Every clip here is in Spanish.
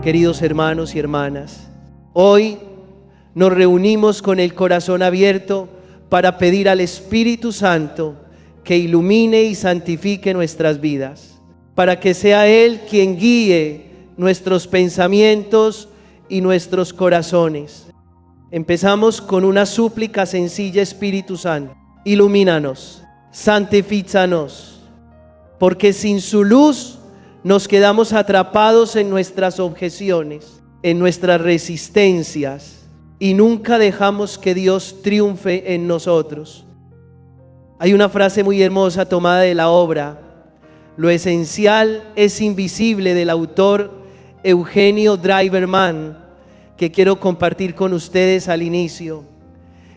Queridos hermanos y hermanas, hoy nos reunimos con el corazón abierto para pedir al Espíritu Santo que ilumine y santifique nuestras vidas, para que sea Él quien guíe nuestros pensamientos y nuestros corazones. Empezamos con una súplica sencilla: Espíritu Santo, ilumínanos, santifícanos, porque sin su luz nos quedamos atrapados en nuestras objeciones, en nuestras resistencias, y nunca dejamos que Dios triunfe en nosotros. Hay una frase muy hermosa tomada de la obra Lo esencial es invisible, del autor Eugenio Driverman, que quiero compartir con ustedes al inicio.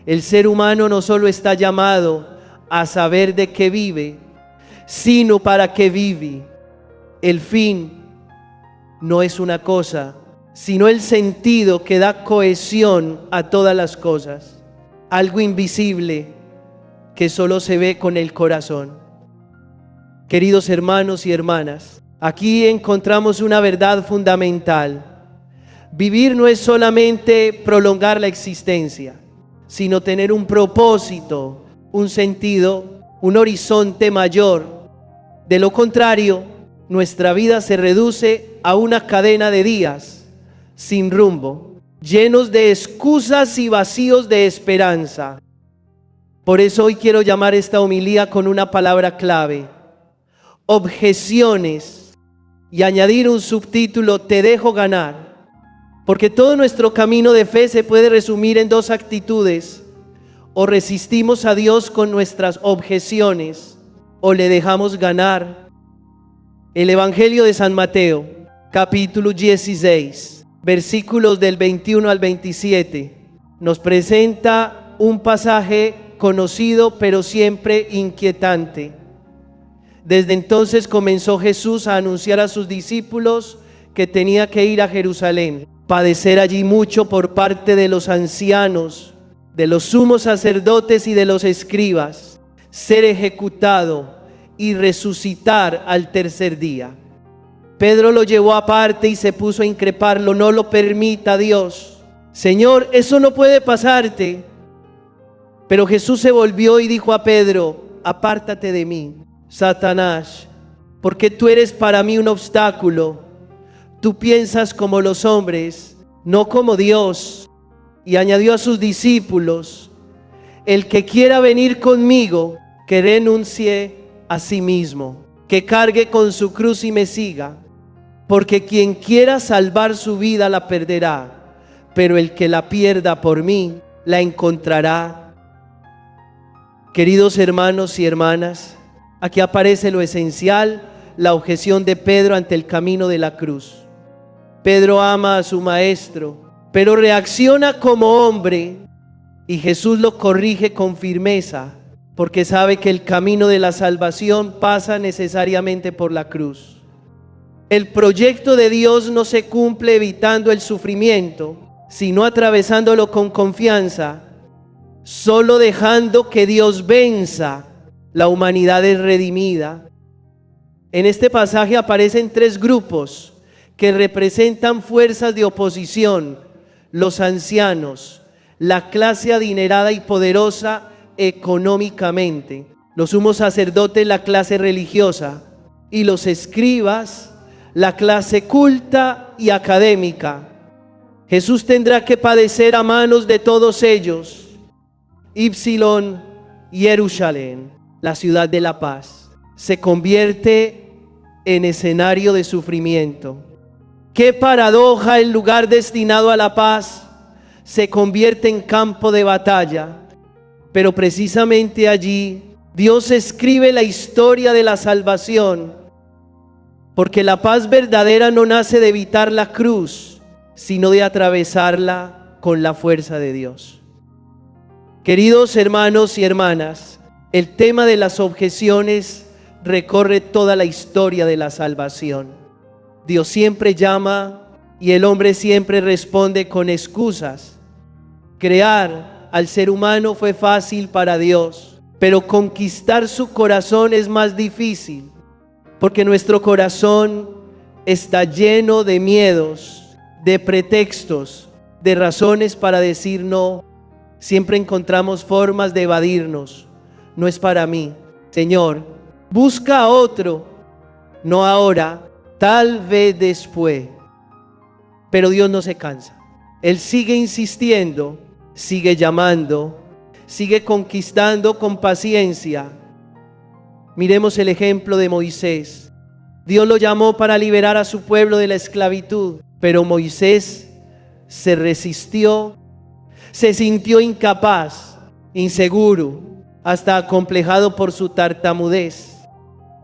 El ser humano no solo está llamado a saber de qué vive, sino para qué vive. El fin no es una cosa, sino el sentido que da cohesión a todas las cosas. Algo invisible que solo se ve con el corazón. Queridos hermanos y hermanas, aquí encontramos una verdad fundamental. Vivir no es solamente prolongar la existencia, sino tener un propósito, un sentido, un horizonte mayor. De lo contrario, nuestra vida se reduce a una cadena de días sin rumbo, llenos de excusas y vacíos de esperanza. Por eso hoy quiero llamar esta homilía con una palabra clave: objeciones, y añadir un subtítulo: te dejo ganar. Porque todo nuestro camino de fe se puede resumir en dos actitudes: o resistimos a Dios con nuestras objeciones, o le dejamos ganar. El Evangelio de San Mateo, capítulo 16, versículos del 21 al 27, nos presenta un pasaje conocido pero siempre inquietante. Desde entonces comenzó Jesús a anunciar a sus discípulos que tenía que ir a Jerusalén, padecer allí mucho por parte de los ancianos, de los sumos sacerdotes y de los escribas, ser ejecutado y resucitar al tercer día. Pedro lo llevó aparte y se puso a increparlo: no lo permita Dios, Señor, eso no puede pasarte. Pero Jesús se volvió y dijo a Pedro: apártate de mí, Satanás, porque tú eres para mí un obstáculo. Tú piensas como los hombres, no como Dios. Y añadió a sus discípulos: el que quiera venir conmigo, que renuncie a sí mismo, que cargue con su cruz y me siga. Porque quien quiera salvar su vida la perderá, pero el que la pierda por mí la encontrará. Queridos hermanos y hermanas, aquí aparece lo esencial: la objeción de Pedro ante el camino de la cruz. Pedro ama a su maestro, pero reacciona como hombre, y Jesús lo corrige con firmeza, porque sabe que el camino de la salvación pasa necesariamente por la cruz. El proyecto de Dios no se cumple evitando el sufrimiento, sino atravesándolo con confianza. Solo dejando que Dios venza, la humanidad es redimida. En este pasaje aparecen tres grupos que representan fuerzas de oposición: los ancianos, la clase adinerada y poderosa económicamente, los sumos sacerdotes, la clase religiosa, y los escribas, la clase culta y académica. Jesús tendrá que padecer a manos de todos ellos. Ipsilon, Jerusalén, la ciudad de la paz, se convierte en escenario de sufrimiento. Qué paradoja: el lugar destinado a la paz se convierte en campo de batalla. Pero precisamente allí Dios escribe la historia de la salvación, porque la paz verdadera no nace de evitar la cruz, sino de atravesarla con la fuerza de Dios. Queridos hermanos y hermanas, el tema de las objeciones recorre toda la historia de la salvación. Dios siempre llama y el hombre siempre responde con excusas. Crear al ser humano fue fácil para Dios, pero conquistar su corazón es más difícil, porque nuestro corazón está lleno de miedos de pretextos, de razones para decir no. Siempre encontramos formas de evadirnos. No es para mí. Señor, busca a otro. No ahora, tal vez después. Pero Dios no se cansa. Él sigue insistiendo, sigue llamando, sigue conquistando con paciencia. Miremos el ejemplo de Moisés. Dios lo llamó para liberar a su pueblo de la esclavitud, pero Moisés se resistió, se sintió incapaz, inseguro, hasta acomplejado por su tartamudez.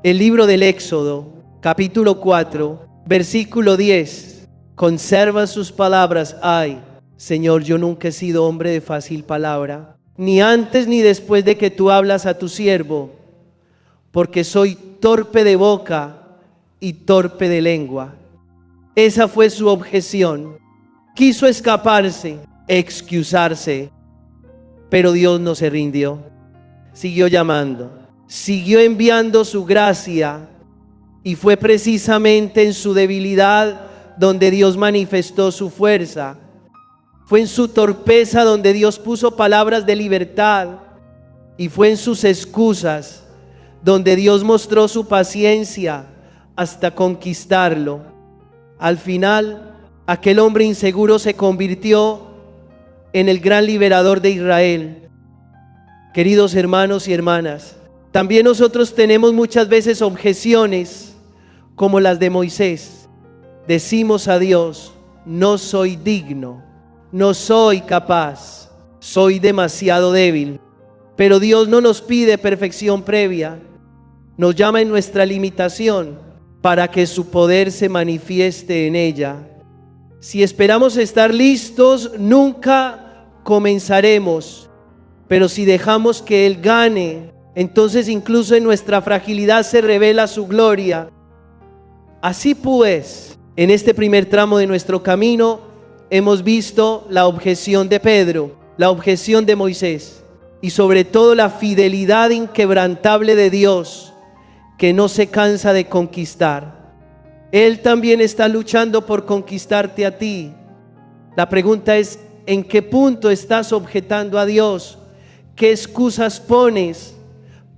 El libro del Éxodo, capítulo 4, versículo 10, conserva sus palabras. Ay, Señor, yo nunca he sido hombre de fácil palabra, ni antes ni después de que tú hablas a tu siervo, porque soy torpe de boca y torpe de lengua. Esa fue su objeción. Quiso escaparse, excusarse, pero Dios no se rindió. Siguió llamando, siguió enviando su gracia, y fue precisamente en su debilidad donde Dios manifestó su fuerza. Fue en su torpeza donde Dios puso palabras de libertad, y fue en sus excusas donde Dios mostró su paciencia hasta conquistarlo. Al final, aquel hombre inseguro se convirtió en el gran liberador de Israel. Queridos hermanos y hermanas, también nosotros tenemos muchas veces objeciones como las de Moisés. Decimos a Dios: no soy digno, no soy capaz, soy demasiado débil. Pero Dios no nos pide perfección previa, nos llama en nuestra limitación para que su poder se manifieste en ella. Si esperamos estar listos, nunca comenzaremos. Pero si dejamos que Él gane, entonces incluso en nuestra fragilidad se revela su gloria. Así pues, en este primer tramo de nuestro camino, hemos visto la objeción de Pedro, la objeción de Moisés, y sobre todo la fidelidad inquebrantable de Dios, que no se cansa de conquistar. Él también está luchando por conquistarte a ti. La pregunta es: ¿en qué punto estás objetando a Dios? ¿Qué excusas pones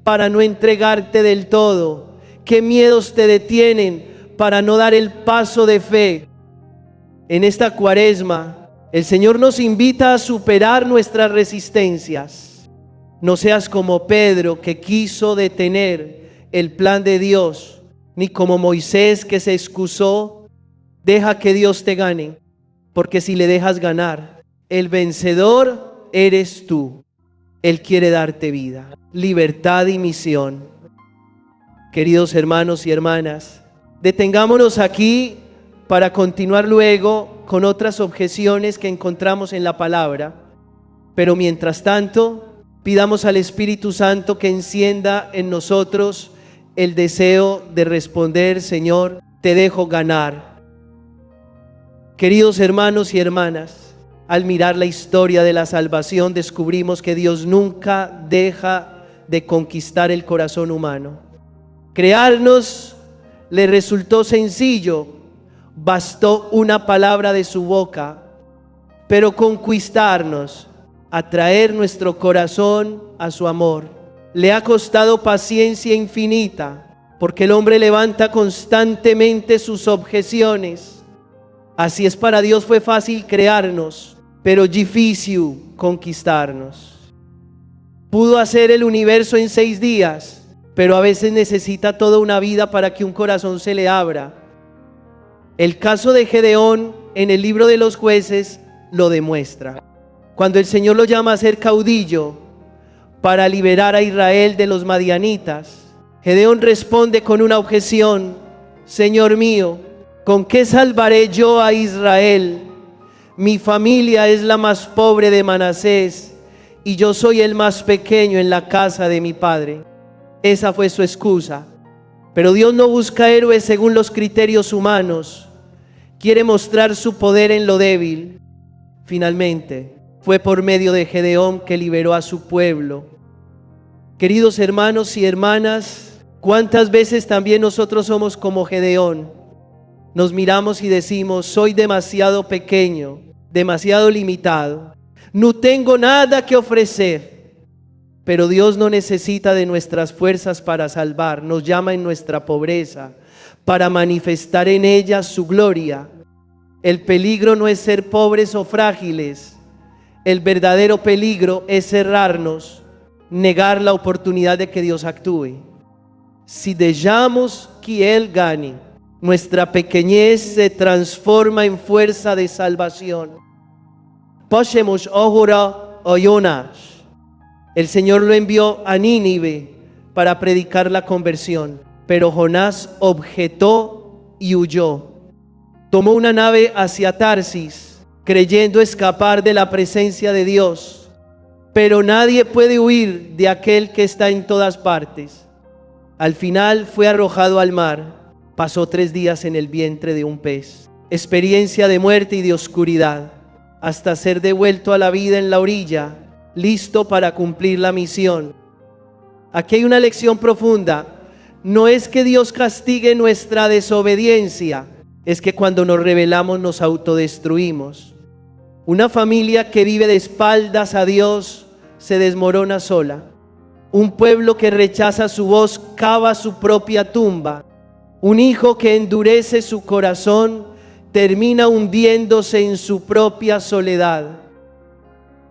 para no entregarte del todo? ¿Qué miedos te detienen para no dar el paso de fe? En esta Cuaresma, el Señor nos invita a superar nuestras resistencias. No seas como Pedro, que quiso detener el plan de Dios, ni como Moisés, que se excusó. Deja que Dios te gane, porque si le dejas ganar, el vencedor eres tú. Él quiere darte vida, libertad y misión. Queridos hermanos y hermanas, detengámonos aquí para continuar luego con otras objeciones que encontramos en la palabra. Pero mientras tanto, pidamos al Espíritu Santo que encienda en nosotros el deseo de responder: Señor, te dejo ganar. Queridos hermanos y hermanas, al mirar la historia de la salvación, descubrimos que Dios nunca deja de conquistar el corazón humano. Crearnos le resultó sencillo, bastó una palabra de su boca, pero conquistarnos, atraer nuestro corazón a su amor, le ha costado paciencia infinita, porque el hombre levanta constantemente sus objeciones. Así es, para Dios fue fácil crearnos, pero difícil conquistarnos. Pudo hacer el universo en 6 días, pero a veces necesita toda una vida para que un corazón se le abra. El caso de Gedeón en el libro de los Jueces lo demuestra. Cuando el Señor lo llama a ser caudillo para liberar a Israel de los madianitas, Gedeón responde con una objeción: Señor mío, ¿con qué salvaré yo a Israel? Mi familia es la más pobre de Manasés y yo soy el más pequeño en la casa de mi padre. Esa fue su excusa. Pero Dios no busca héroes según los criterios humanos. Quiere mostrar su poder en lo débil. Finalmente, fue por medio de Gedeón que liberó a su pueblo. Queridos hermanos y hermanas, ¿cuántas veces también nosotros somos como Gedeón? nos miramos y decimos, soy demasiado pequeño, demasiado limitado, no tengo nada que ofrecer. Pero Dios no necesita de nuestras fuerzas para salvar, nos llama en nuestra pobreza para manifestar en ella su gloria. El peligro no es ser pobres o frágiles, el verdadero peligro es cerrarnos, negar la oportunidad de que Dios actúe. Si dejamos que Él gane, nuestra pequeñez se transforma en fuerza de salvación. Pasemos ahora a Jonás. El Señor lo envió a Nínive para predicar la conversión, pero Jonás objetó y huyó. Tomó una nave hacia Tarsis, creyendo escapar de la presencia de Dios. Pero nadie puede huir de aquel que está en todas partes. Al final fue arrojado al mar. Pasó 3 días en el vientre de un pez. Experiencia de muerte y de oscuridad, hasta ser devuelto a la vida en la orilla, listo para cumplir la misión. Aquí hay una lección profunda. No es que Dios castigue nuestra desobediencia, es que cuando nos rebelamos nos autodestruimos. Una familia que vive de espaldas a Dios se desmorona sola. Un pueblo que rechaza su voz cava su propia tumba. Un hijo que endurece su corazón termina hundiéndose en su propia soledad.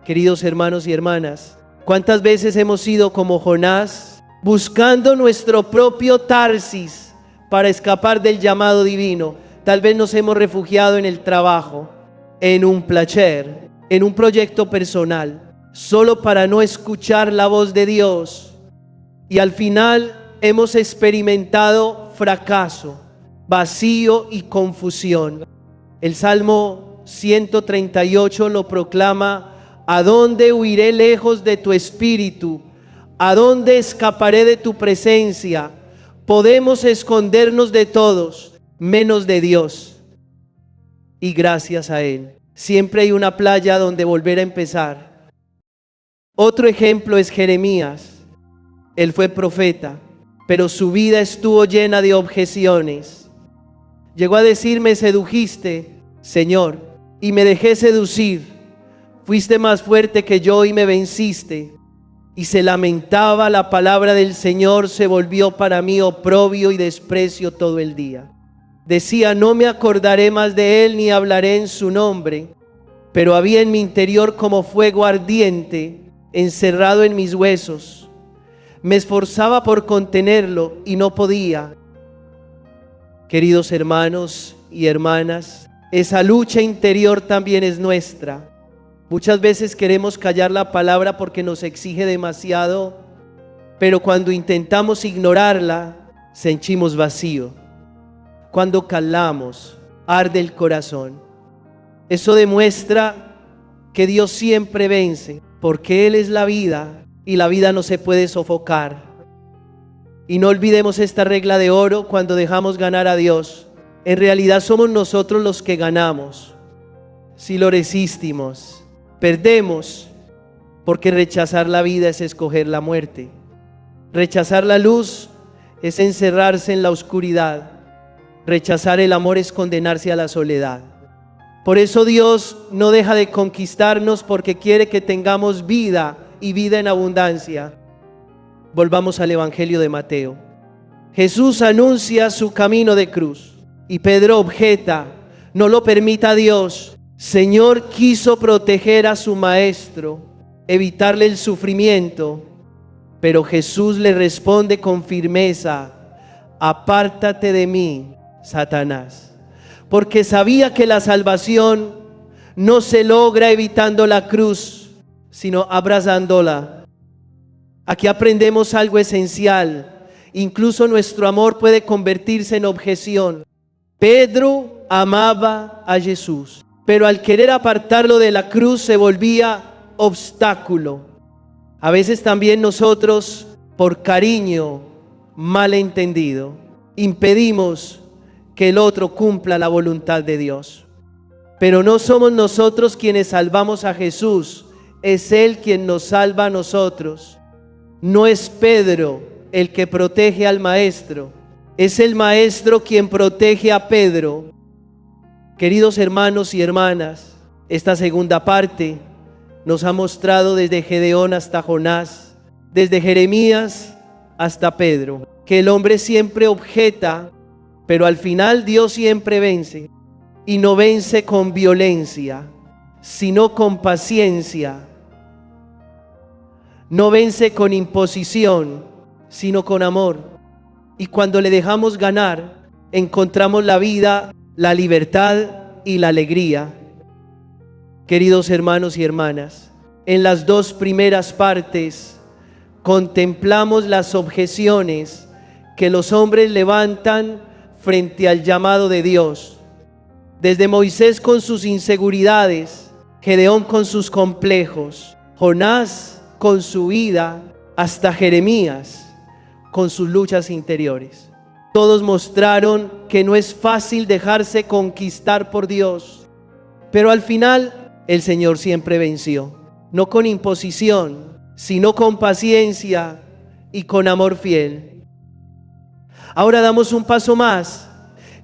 Queridos hermanos y hermanas, ¿cuántas veces hemos sido como Jonás, buscando nuestro propio Tarsis para escapar del llamado divino? Tal vez nos hemos refugiado en el trabajo, en un placer, en un proyecto personal, solo para no escuchar la voz de Dios. Y al final hemos experimentado fracaso, vacío y confusión. El Salmo 138 lo proclama: ¿a dónde huiré lejos de tu espíritu? ¿A dónde escaparé de tu presencia? Podemos escondernos de todos, menos de Dios. Y gracias a Él, siempre hay una playa donde volver a empezar. Otro ejemplo es Jeremías. Él fue profeta, pero su vida estuvo llena de objeciones. Llegó a decir: me sedujiste, Señor, y me dejé seducir. Fuiste más fuerte que yo y me venciste. Y se lamentaba, la palabra del Señor se volvió para mí oprobio y desprecio todo el día. Decía: no me acordaré más de él ni hablaré en su nombre. Pero había en mi interior como fuego ardiente, encerrado en mis huesos. Me esforzaba por contenerlo y no podía. Queridos hermanos y hermanas, esa lucha interior también es nuestra. Muchas veces queremos callar la palabra porque nos exige demasiado, pero cuando intentamos ignorarla, sentimos vacío. Cuando calamos, arde el corazón. Eso demuestra que Dios siempre vence, porque Él es la vida y la vida no se puede sofocar. Y no olvidemos esta regla de oro: cuando dejamos ganar a Dios, en realidad somos nosotros los que ganamos. Si lo resistimos, perdemos, porque rechazar la vida es escoger la muerte. Rechazar la luz es encerrarse en la oscuridad. Rechazar el amor es condenarse a la soledad. Por eso Dios no deja de conquistarnos, porque quiere que tengamos vida y vida en abundancia. Volvamos al Evangelio de Mateo. Jesús anuncia su camino de cruz y Pedro objeta: no lo permita Dios. Señor quiso proteger a su maestro, evitarle el sufrimiento, pero Jesús le responde con firmeza: apártate de mí, Satanás, porque sabía que la salvación no se logra evitando la cruz, sino abrazándola. Aquí aprendemos algo esencial. Incluso nuestro amor puede convertirse en objeción. Pedro amaba a Jesús, pero al querer apartarlo de la cruz se volvía obstáculo. A veces también nosotros, por cariño malentendido, impedimos que el otro cumpla la voluntad de Dios. Pero no somos nosotros quienes salvamos a Jesús, es Él quien nos salva a nosotros. No es Pedro el que protege al maestro, Es el Maestro quien protege a Pedro. Queridos hermanos y hermanas, esta segunda parte nos ha mostrado desde Gedeón hasta Jonás, desde Jeremías hasta Pedro, que el hombre siempre objeta, pero al final Dios siempre vence, y no vence con violencia, sino con paciencia. No vence con imposición, sino con amor. Y cuando le dejamos ganar, encontramos la vida, la libertad y la alegría. Queridos hermanos y hermanas, en las dos primeras partes contemplamos las objeciones que los hombres levantan frente al llamado de Dios. Desde Moisés con sus inseguridades, Gedeón con sus complejos, Jonás con su vida, hasta Jeremías con sus luchas interiores. Todos mostraron que no es fácil dejarse conquistar por Dios, pero al final el Señor siempre venció, no con imposición, sino con paciencia y con amor fiel. Ahora damos un paso más.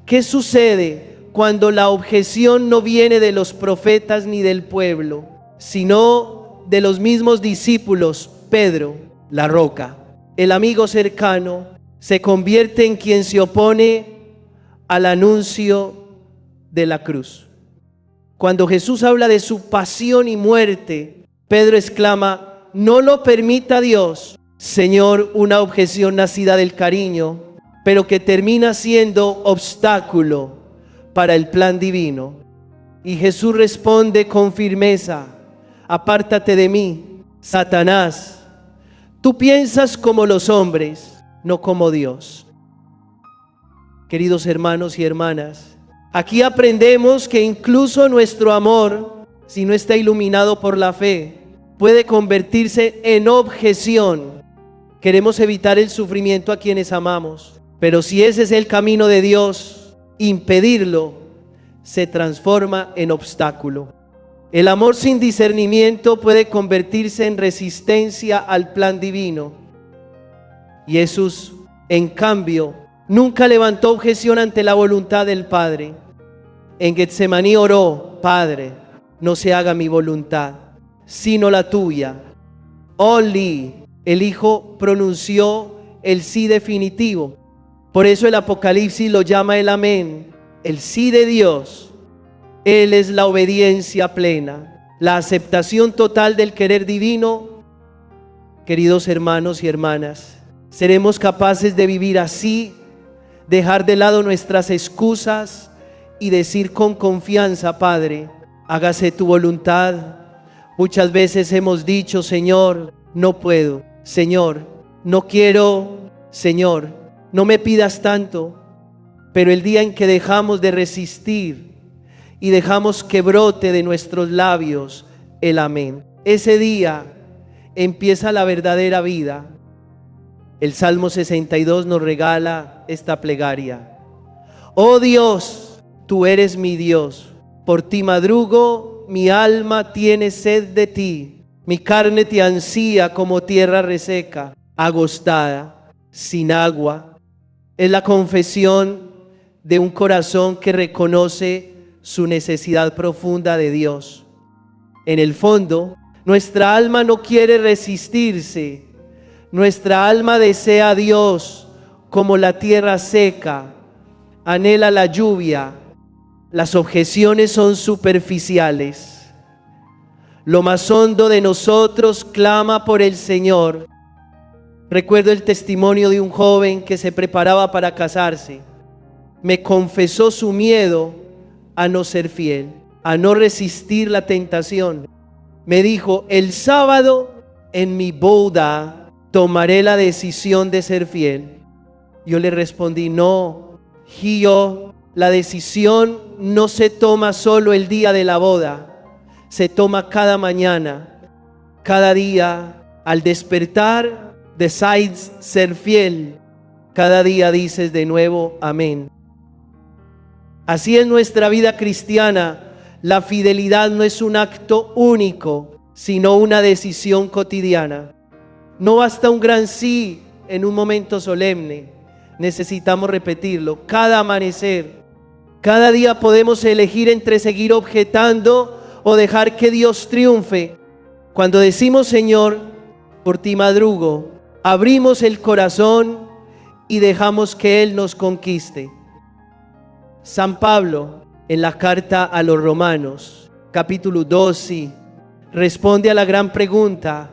¿Qué sucede cuando la objeción no viene de los profetas ni del pueblo, sino de los mismos discípulos? Pedro, la roca, el amigo cercano, se convierte en quien se opone al anuncio de la cruz. Cuando Jesús habla de su pasión y muerte, Pedro exclama: no lo permita Dios. Señor, una objeción nacida del cariño, pero que termina siendo obstáculo para el plan divino. Y Jesús responde con firmeza: apártate de mí, Satanás. Tú piensas como los hombres, no como Dios. Queridos hermanos y hermanas, aquí aprendemos que incluso nuestro amor, si no está iluminado por la fe, puede convertirse en objeción. Queremos evitar el sufrimiento a quienes amamos, pero si ese es el camino de Dios, impedirlo se transforma en obstáculo. El amor sin discernimiento puede convertirse en resistencia al plan divino. Y Jesús, en cambio, nunca levantó objeción ante la voluntad del Padre. En Getsemaní oró: Padre, no se haga mi voluntad, sino la tuya. Only. El Hijo pronunció el sí definitivo. Por eso el Apocalipsis lo llama el amén, el sí de Dios. Él es la obediencia plena, la aceptación total del querer divino. Queridos hermanos y hermanas, ¿seremos capaces de vivir así, dejar de lado nuestras excusas y decir con confianza: Padre, hágase tu voluntad? Muchas veces hemos dicho: Señor, no puedo, Señor, no quiero, Señor, no me pidas tanto. Pero el día en que dejamos de resistir y dejamos que brote de nuestros labios el amén, ese día empieza la verdadera vida. El Salmo 62 nos regala esta plegaria: oh Dios, tú eres mi Dios, por ti madrugo, mi alma tiene sed de ti, mi carne te ansía como tierra reseca, agostada, sin agua. Es la confesión de un corazón que reconoce su necesidad profunda de Dios. En el fondo, nuestra alma no quiere resistirse. Nuestra alma desea a Dios como la tierra seca, anhela la lluvia. Las objeciones son superficiales. Lo más hondo de nosotros clama por el Señor. Recuerdo el testimonio de un joven que se preparaba para casarse. Me confesó su miedo a no ser fiel, a no resistir la tentación. Me dijo: el sábado en mi boda tomaré la decisión de ser fiel. Yo le respondí: no, Gio, la decisión no se toma solo el día de la boda, se toma cada mañana, cada día. Al despertar, decides ser fiel. Cada día dices de nuevo amén. Así es nuestra vida cristiana. La fidelidad no es un acto único, sino una decisión cotidiana. No basta un gran sí en un momento solemne. necesitamos repetirlo. Cada amanecer, cada día podemos elegir entre seguir objetando o dejar que Dios triunfe. Cuando decimos, Señor, por ti madrugo, abrimos el corazón y dejamos que Él nos conquiste. San Pablo, en la carta a los Romanos, capítulo 12, responde a la gran pregunta: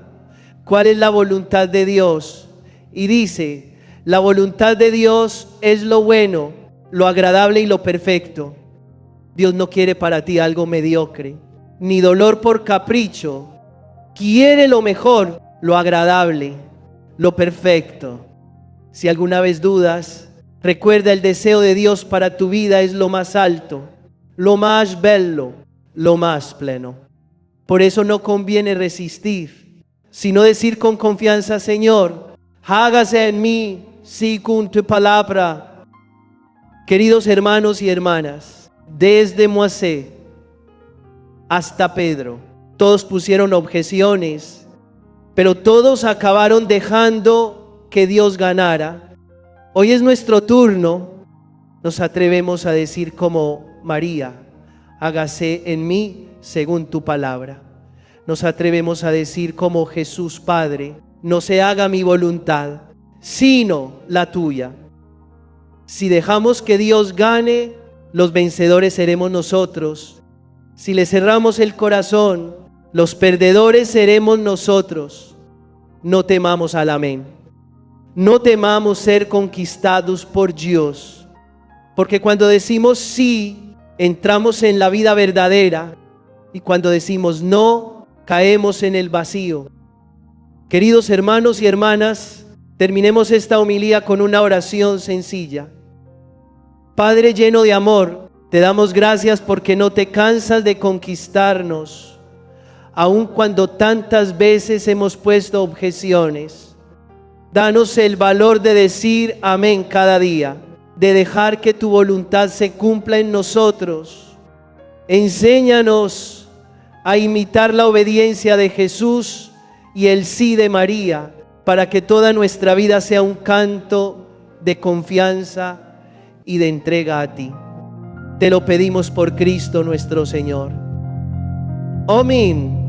¿cuál es la voluntad de Dios? Y dice: la voluntad de Dios es lo bueno, lo agradable y lo perfecto. Dios no quiere para ti algo mediocre, ni dolor por capricho. Quiere lo mejor, lo agradable, lo perfecto. Si alguna vez dudas, recuerda, el deseo de Dios para tu vida es lo más alto, lo más bello, lo más pleno. Por eso no conviene resistir, sino decir con confianza: Señor, hágase en mí según tu palabra. Queridos hermanos y hermanas, desde Moisés hasta Pedro, todos pusieron objeciones, pero todos acabaron dejando que Dios ganara. Hoy es nuestro turno. Nos atrevemos a decir como María: hágase en mí según tu palabra. Nos atrevemos a decir como Jesús: Padre, no se haga mi voluntad, sino la tuya. Si dejamos que Dios gane, los vencedores seremos nosotros. Si le cerramos el corazón, los perdedores seremos nosotros. No temamos al amén. No temamos ser conquistados por Dios, porque cuando decimos sí, entramos en la vida verdadera, y cuando decimos no, caemos en el vacío. Queridos hermanos y hermanas, terminemos esta homilía con una oración sencilla. Padre lleno de amor, te damos gracias porque no te cansas de conquistarnos, aun cuando tantas veces hemos puesto objeciones. Danos el valor de decir amén cada día, de dejar que tu voluntad se cumpla en nosotros. Enséñanos a imitar la obediencia de Jesús y el sí de María, para que toda nuestra vida sea un canto de confianza y de entrega a ti. Te lo pedimos por Cristo nuestro Señor. Amén.